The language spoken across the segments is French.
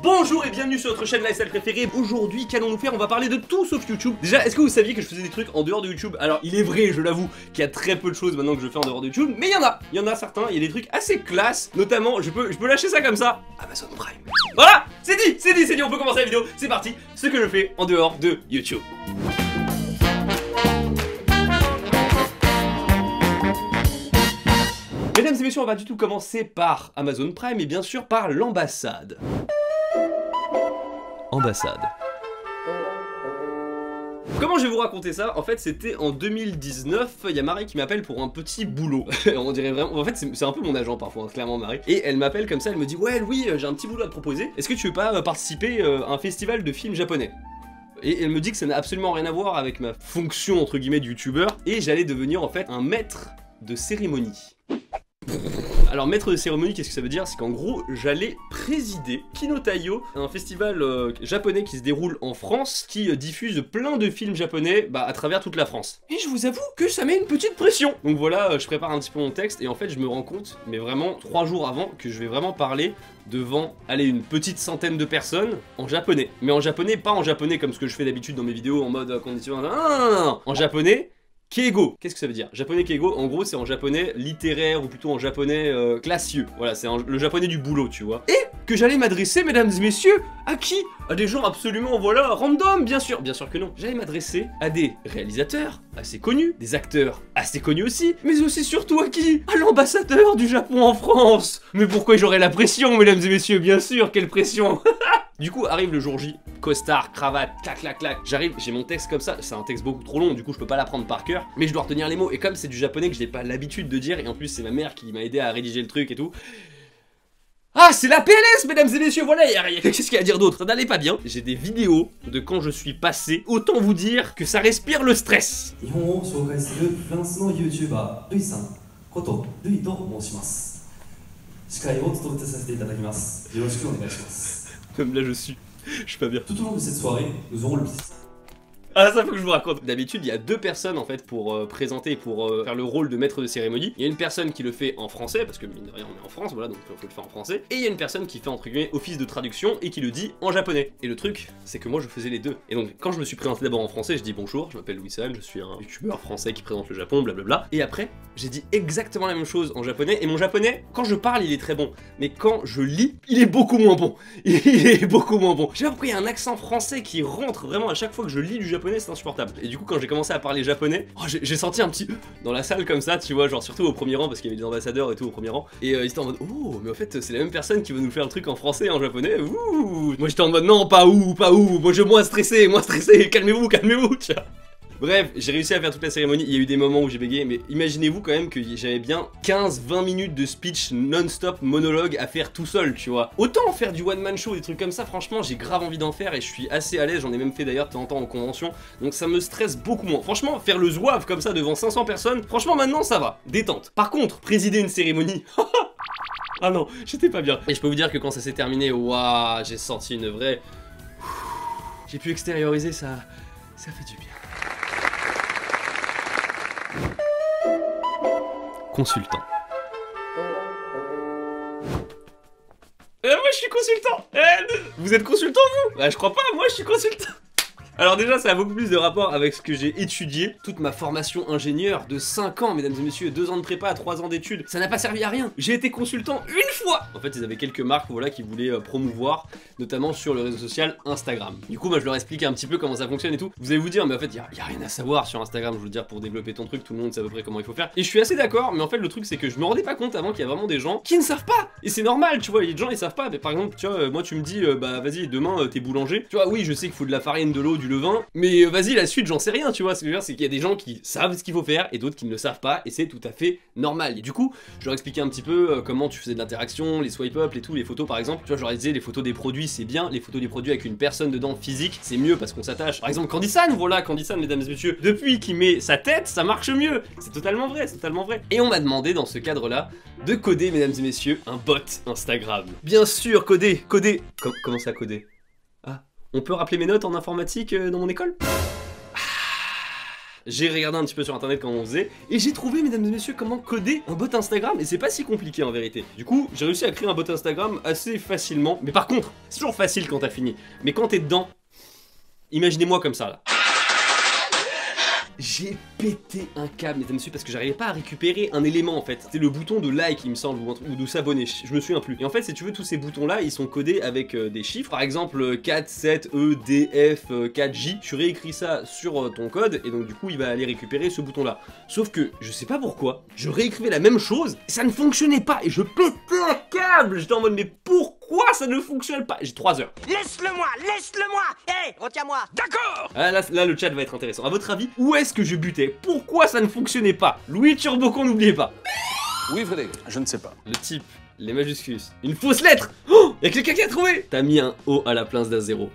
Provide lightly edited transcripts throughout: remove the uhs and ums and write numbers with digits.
Bonjour et bienvenue sur notre chaîne lifestyle préférée. Aujourd'hui, qu'allons-nous faire? On va parler de tout sauf YouTube. Déjà, est-ce que vous saviez que je faisais des trucs en dehors de YouTube? Alors, il est vrai, je l'avoue, qu'il y a très peu de choses maintenant que je fais en dehors de YouTube, mais il y en a certains, il y a des trucs assez classe. Notamment, je peux lâcher ça comme ça, Amazon Prime. Voilà, c'est dit, on peut commencer la vidéo, c'est parti. Ce que je fais en dehors de YouTube. Mesdames et messieurs, on va du tout commencer par Amazon Prime et bien sûr par l'ambassade. Ambassade. Comment je vais vous raconter ça? En fait, c'était en 2019, il y a Marie qui m'appelle pour un petit boulot. On dirait vraiment... En fait, c'est un peu mon agent parfois, hein, clairement Marie. Et elle m'appelle comme ça, elle me dit « Ouais, Louis, j'ai un petit boulot à te proposer. Est-ce que tu veux pas participer à un festival de films japonais ?» Et elle me dit que ça n'a absolument rien à voir avec ma fonction, entre guillemets, de youtubeur. Et j'allais devenir, en fait, un maître de cérémonie. Alors maître de cérémonie, qu'est-ce que ça veut dire? C'est qu'en gros j'allais présider Kinotaio, un festival japonais qui se déroule en France, qui diffuse plein de films japonais à travers toute la France. Et je vous avoue que ça met une petite pression. Donc voilà, je prépare un petit peu mon texte et en fait je me rends compte, mais vraiment 3 jours avant, que je vais vraiment parler devant, allez, une petite centaine de personnes en japonais. Mais en japonais, pas en japonais comme ce que je fais d'habitude dans mes vidéos en mode condition, non, en japonais Keigo. Qu'est-ce que ça veut dire? Japonais Keigo, en gros c'est en japonais littéraire ou plutôt en japonais classieux. Voilà, c'est le japonais du boulot, tu vois. Et que j'allais m'adresser, mesdames et messieurs, à qui? À des gens absolument, voilà, random, bien sûr que non. J'allais m'adresser à des réalisateurs assez connus, des acteurs assez connus aussi, mais aussi surtout à qui? À l'ambassadeur du Japon en France. Mais pourquoi j'aurais la pression, mesdames et messieurs? Bien sûr, quelle pression. Du coup, arrive le jour J, costard, cravate, clac, clac, clac. J'arrive, j'ai mon texte comme ça, c'est un texte beaucoup trop long, du coup je peux pas l'apprendre par cœur, mais je dois retenir les mots, et comme c'est du japonais que je n'ai pas l'habitude de dire, et en plus c'est ma mère qui m'a aidé à rédiger le truc et tout. Ah, c'est la PLS, mesdames et messieurs, voilà, qu'est-ce qu'il y a à dire d'autre? Ça n'allait pas bien. J'ai des vidéos de quand je suis passé, autant vous dire que ça respire le stress. Comme là je suis pas bien. Tout au long de cette soirée, nous aurons le plaisir. Ah, ça faut que je vous raconte. D'habitude, il y a 2 personnes en fait pour présenter, pour faire le rôle de maître de cérémonie. Il y a une personne qui le fait en français, parce que mine de rien on est en France, voilà, donc il faut le faire en français. Et il y a une personne qui fait entre guillemets office de traduction et qui le dit en japonais. Et le truc, c'est que moi je faisais les deux. Et donc quand je me suis présenté d'abord en français, je dis bonjour, je m'appelle Louis San, je suis un youtubeur français qui présente le Japon, blablabla. Et après, j'ai dit exactement la même chose en japonais. Et mon japonais, quand je parle, il est très bon. Mais quand je lis, il est beaucoup moins bon. Il est beaucoup moins bon. J'ai appris un accent français qui rentre vraiment à chaque fois que je lis du japonais, c'est insupportable. Et du coup quand j'ai commencé à parler japonais, oh, j'ai senti un petit dans la salle comme ça, tu vois, genre surtout au premier rang parce qu'il y avait des ambassadeurs et tout au premier rang. Et ils étaient en mode oh, mais en fait c'est la même personne qui va nous faire le truc en français et en japonais. Ouh. Moi j'étais en mode non, pas où. Moi je moins stressé, calmez-vous, tu vois. Bref, j'ai réussi à faire toute la cérémonie, il y a eu des moments où j'ai bégayé, mais imaginez-vous quand même que j'avais bien 15-20 minutes de speech non-stop monologue à faire tout seul, tu vois. Autant faire du one-man show, des trucs comme ça, franchement, j'ai grave envie d'en faire et je suis assez à l'aise, j'en ai même fait d'ailleurs de temps en temps en convention, donc ça me stresse beaucoup moins. Franchement, faire le zouave comme ça devant 500 personnes, franchement maintenant ça va, détente. Par contre, présider une cérémonie... Ah non, j'étais pas bien. Et je peux vous dire que quand ça s'est terminé, waouh, j'ai senti une vraie... J'ai pu extérioriser ça, ça fait du bien. Consultant. Moi je suis consultant. Vous êtes consultant vous? Bah je crois pas, moi je suis consultant. Alors déjà ça a beaucoup plus de rapport avec ce que j'ai étudié. Toute ma formation ingénieur de 5 ans, mesdames et messieurs, 2 ans de prépa, 3 ans d'études, ça n'a pas servi à rien. J'ai été consultant une fois. En fait ils avaient quelques marques, voilà, qui voulaient promouvoir, notamment sur le réseau social Instagram. Du coup moi je leur expliquais un petit peu comment ça fonctionne et tout. Vous allez vous dire mais en fait y a rien à savoir sur Instagram, je veux dire, pour développer ton truc, tout le monde sait à peu près comment il faut faire. Et je suis assez d'accord, mais en fait le truc c'est que je me rendais pas compte avant qu'il y a vraiment des gens qui ne savent pas. Et c'est normal, tu vois, il y a des gens ils savent pas. Mais par exemple, tu vois, moi tu me dis bah vas-y demain t'es boulanger. Tu vois, oui je sais qu'il faut de la farine, de l'eau, du levain, mais vas-y la suite j'en sais rien, tu vois. Ce que je veux dire c'est qu'il y a des gens qui savent ce qu'il faut faire et d'autres qui ne le savent pas, et c'est tout à fait normal. Et du coup je leur expliquais un petit peu comment tu faisais de l'interaction, les swipe up, les photos par exemple. Tu vois, je leur disais les photos des produits c'est bien, les photos des produits avec une personne dedans physique c'est mieux parce qu'on s'attache. Par exemple Candy San, voilà Candy San, mesdames et messieurs, depuis qu'il met sa tête ça marche mieux. C'est totalement vrai, c'est totalement vrai. Et on m'a demandé dans ce cadre là de coder, mesdames et messieurs, un bot Instagram. Bien sûr, coder. Comment ça coder? Ah, on peut rappeler mes notes en informatique dans mon école? j'ai regardé un petit peu sur internet comment on faisait, et j'ai trouvé, mesdames et messieurs, comment coder un bot Instagram, et c'est pas si compliqué en vérité. Du coup, j'ai réussi à créer un bot Instagram assez facilement, mais par contre, c'est toujours facile quand t'as fini. Mais quand t'es dedans, imaginez-moi comme ça là. J'ai pété un câble, mesdames et messieurs, parce que j'arrivais pas à récupérer un élément en fait. C'était le bouton de like, il me semble, ou de s'abonner, je me souviens plus. Et en fait, si tu veux, tous ces boutons là, ils sont codés avec des chiffres. Par exemple, 4, 7, E, D, F, 4, J. Tu réécris ça sur ton code, et donc du coup, il va aller récupérer ce bouton là. Sauf que, je sais pas pourquoi, je réécrivais la même chose, et ça ne fonctionnait pas, et je pétais un câble. J'étais en mode, mais pourquoi ça ne fonctionne pas? J'ai 3 heures. Laisse-le-moi, laisse-le-moi. Hé, retiens-moi. D'accord. Ah, là, le chat va être intéressant. À votre avis, où est-ce que je butais? Pourquoi ça ne fonctionnait pas? Louis Turbocon, n'oubliez pas. Oui, Frédéric, je ne sais pas. Le type, les majuscules, une fausse lettre. Oh, y'a quelqu'un qui a trouvé. T'as mis un O à la place d'un 0.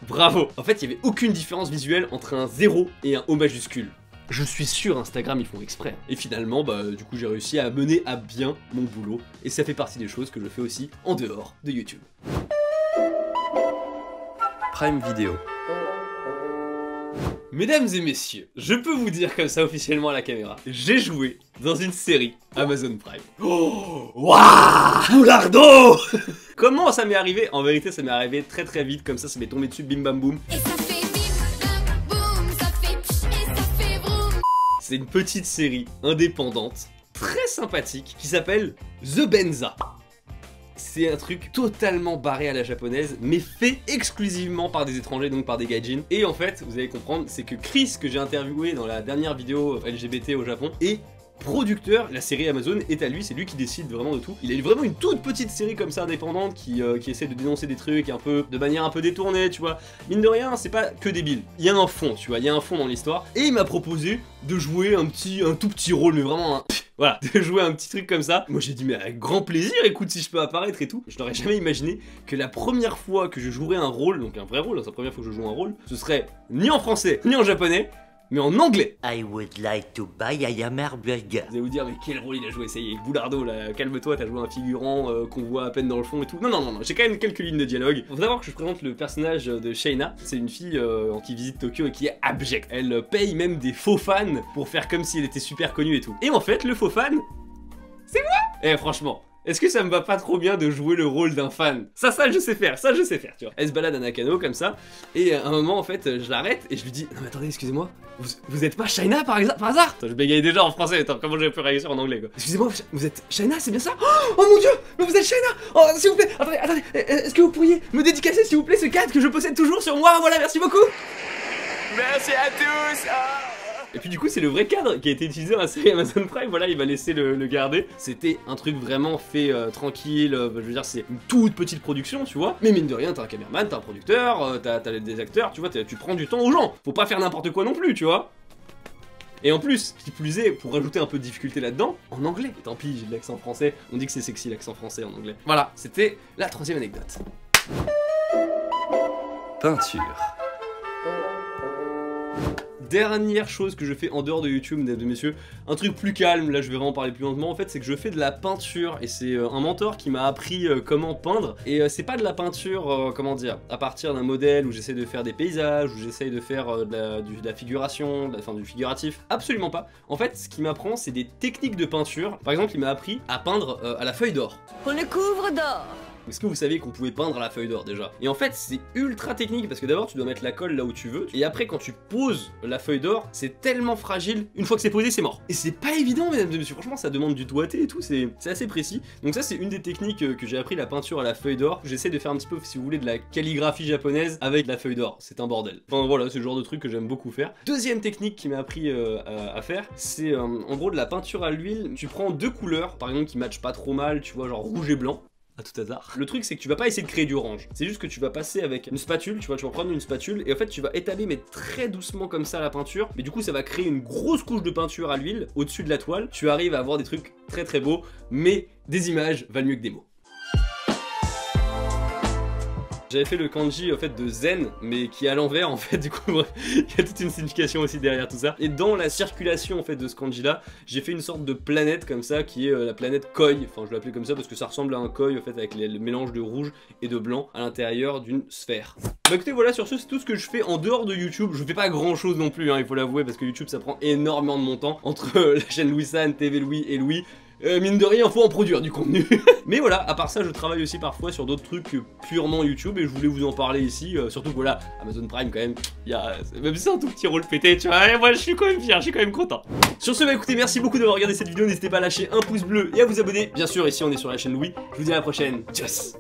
Bravo. En fait, il y avait aucune différence visuelle entre un 0 et un O majuscule. Je suis sûr, Instagram, ils font exprès. Et finalement, du coup, j'ai réussi à mener à bien mon boulot. Et ça fait partie des choses que je fais aussi en dehors de YouTube. Prime Video. Mesdames et messieurs, je peux vous dire comme ça officiellement à la caméra, j'ai joué dans une série Amazon Prime. Oh, waouh, Boulardo. Comment ça m'est arrivé? En vérité, ça m'est arrivé très très vite, comme ça m'est tombé dessus, bim bam boum. Et ça fait bim, bam, boum, ça fait pch et ça fait vroom. C'est une petite série indépendante, très sympathique, qui s'appelle The Benza. C'est un truc totalement barré à la japonaise, mais fait exclusivement par des étrangers, donc par des gaijins. Et en fait, vous allez comprendre, c'est que Chris, que j'ai interviewé dans la dernière vidéo LGBT au Japon, est producteur. La série Amazon est à lui, c'est lui qui décide vraiment de tout. Il a eu vraiment une toute petite série comme ça indépendante qui essaie de dénoncer des trucs un peu de manière un peu détournée, tu vois. Mine de rien, c'est pas que débile. Il y a un fond, tu vois, il y a un fond dans l'histoire. Et il m'a proposé de jouer un tout petit rôle, mais vraiment un... Voilà, de jouer un petit truc comme ça. Moi j'ai dit mais avec grand plaisir, écoute, si je peux apparaître et tout. Je n'aurais jamais imaginé que la première fois que je jouerais un rôle, donc un vrai rôle, c'est la première fois que je joue un rôle, ce serait ni en français, ni en japonais, mais en anglais. I would like to buy a hamburger. Vous allez vous dire mais quel rôle il a joué, ça y est, Boulardo là, calme-toi, t'as joué un figurant qu'on voit à peine dans le fond et tout. Non, j'ai quand même quelques lignes de dialogue. Faut savoir que je présente le personnage de Shaina, c'est une fille qui visite Tokyo et qui est abjecte. Elle paye même des faux fans pour faire comme si elle était super connue et tout. Et en fait, le faux fan, c'est moi. Eh franchement, est-ce que ça me va pas trop bien de jouer le rôle d'un fan? Ça je sais faire, tu vois. Elle se balade à Nakano comme ça, et à un moment en fait, je l'arrête et je lui dis non mais attendez, excusez-moi, vous êtes pas Shaina par hasard? Attends, je bégaye déjà en français, attends, comment j'aurais pu réussir en anglais quoi. Excusez-moi, vous êtes Shaina, c'est bien ça? Oh mon dieu, mais vous êtes Shaina! Oh s'il vous plaît, attendez, est-ce que vous pourriez me dédicacer s'il vous plaît ce cadre que je possède toujours sur moi? Voilà, merci beaucoup! Merci à tous. Et puis du coup c'est le vrai cadre qui a été utilisé dans la série Amazon Prime, voilà, il va laisser le garder. C'était un truc vraiment fait tranquille, je veux dire c'est une toute petite production, tu vois. Mais mine de rien, t'as un caméraman, t'as un producteur, t'as des acteurs, tu vois, tu prends du temps aux gens. Faut pas faire n'importe quoi non plus, tu vois. Et en plus, qui plus est, pour rajouter un peu de difficulté là-dedans, en anglais. Et tant pis, j'ai de l'accent français, on dit que c'est sexy l'accent français en anglais. Voilà, c'était la troisième anecdote. Peinture. Dernière chose que je fais en dehors de YouTube, mesdames et messieurs, un truc plus calme, là je vais vraiment parler plus lentement en fait, c'est que je fais de la peinture et c'est un mentor qui m'a appris comment peindre et c'est pas de la peinture, comment dire, à partir d'un modèle où j'essaie de faire des paysages, où j'essaie de faire de la figuration, enfin du figuratif, absolument pas. En fait ce qu'il m'apprend c'est des techniques de peinture, par exemple il m'a appris à peindre à la feuille d'or. On le couvre d'or. Est-ce que vous saviez qu'on pouvait peindre à la feuille d'or déjà? Et en fait c'est ultra technique parce que d'abord tu dois mettre la colle là où tu veux et après quand tu poses la feuille d'or c'est tellement fragile, une fois que c'est posé c'est mort. Et c'est pas évident mesdames et messieurs, franchement ça demande du doigté et tout, c'est assez précis. Donc ça c'est une des techniques que j'ai appris, la peinture à la feuille d'or. J'essaie de faire un petit peu si vous voulez de la calligraphie japonaise avec la feuille d'or, c'est un bordel. Enfin voilà, c'est le genre de truc que j'aime beaucoup faire. Deuxième technique qui m'a appris à faire, c'est en gros de la peinture à l'huile. Tu prends deux couleurs par exemple qui matchent pas trop mal, tu vois, genre rouge et blanc. À tout hasard. Le truc c'est que tu vas pas essayer de créer du orange, c'est juste que tu vas passer avec une spatule, tu vas prendre une spatule et en fait tu vas étaler mais très doucement comme ça la peinture, mais du coup ça va créer une grosse couche de peinture à l'huile au-dessus de la toile, tu arrives à avoir des trucs très très beaux, mais des images valent mieux que des mots. J'avais fait le kanji en fait de zen, mais qui est à l'envers en fait, du coup bref, il y a toute une signification aussi derrière tout ça. Et dans la circulation en fait de ce kanji là, j'ai fait une sorte de planète comme ça qui est la planète koi, enfin je l'appelais comme ça parce que ça ressemble à un koi en fait avec le mélange de rouge et de blanc à l'intérieur d'une sphère. Bah écoutez voilà, sur ce c'est tout ce que je fais en dehors de YouTube. Je fais pas grand chose non plus hein, il faut l'avouer, parce que YouTube ça prend énormément de mon temps entre la chaîne Louis San, TV Louis et Louis. Mine de rien, faut en produire du contenu. Mais voilà, à part ça, je travaille aussi parfois sur d'autres trucs purement YouTube et je voulais vous en parler ici. Surtout que voilà, Amazon Prime quand même, il y a même si c'est un tout petit rôle pété, tu vois. Et moi, je suis quand même fier, je suis quand même content. Sur ce, bah écoutez, merci beaucoup d'avoir regardé cette vidéo. N'hésitez pas à lâcher un pouce bleu et à vous abonner. Bien sûr, ici on est sur la chaîne Louis. Je vous dis à la prochaine. Tchuss.